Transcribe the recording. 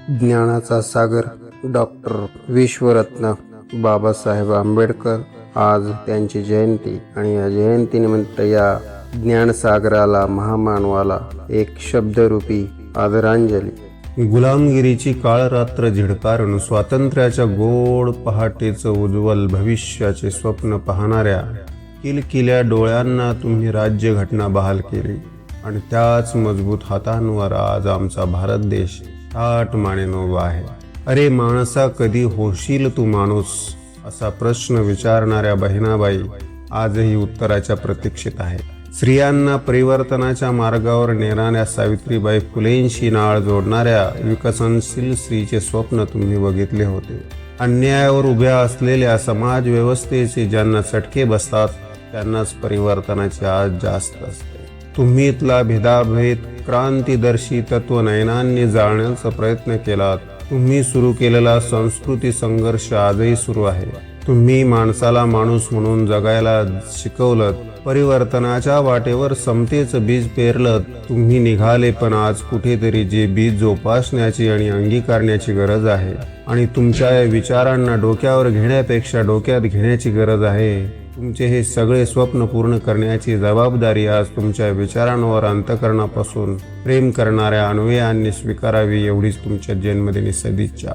ज्ञानाचा सागर डॉक्टर विश्वरत्न बाबासाहेब आंबेडकर। आज त्यांची जयंती आणि या जयंतीनिमित्त या ज्ञानसागराला, महामानवाला एक शब्दरूपी आदरांजली। गुलामगिरीची काळ रात्र झिडकारून स्वातंत्र्याच्या गोड पहाटेचं उज्ज्वल भविष्याचे स्वप्न पाहणाऱ्या किलकिल्या डोळ्यांना तुम्ही राज्यघटना बहाल केली आणि त्याच मजबूत हातांवर आज आमचा भारत देश ताठ मानेने उभा आहे। अरे माणसा, कधी होशील तू माणूस, असा प्रश्न विचारणाऱ्या बहिणाबाई आजही उत्तराच्या प्रतीक्षेत आहे। स्त्रियांना परिवर्तनाच्या मार्गावर नेणाऱ्या सावित्रीबाई फुलेंशी नाळ जोडणाऱ्या विकसनशील स्त्रीचे स्वप्न तुम्ही बघितले होते। अन्यायावर उभ्या असलेल्या समाज व्यवस्थेचे ज्यांना चटके बसतात त्यांनाच परिवर्तनाची आज जास्त असते। तुम्ही इथला भेदाभेद क्रांतीदर्शी तत्व नयनांनी जाळण्याचा प्रयत्न केलात। तुम्ही सुरू केलेला संस्कृती संघर्ष आजही सुरू आहे। तुम्ही माणसाला माणूस म्हणून जगायला शिकवलं, परिवर्तनाच्या वाटेवर समतेचं बीज पेरलं। तुम्ही निघाले, पण आज कुठेतरी जे बीज जोपासण्याची आणि अंगीकारण्याची गरज आहे आणि तुमच्या या विचारांना डोक्यावर घेण्यापेक्षा डोक्यात घेण्याची गरज आहे। तुमचे हे सगळे स्वप्न पूर्ण करण्याची जबाबदारी आज तुमच्या विचारांवर अंतःकरणापासून प्रेम करणाऱ्या अन्वयांनी स्वीकारावी, एवढीच तुमच्या जन्मदिनी सदिच्छा।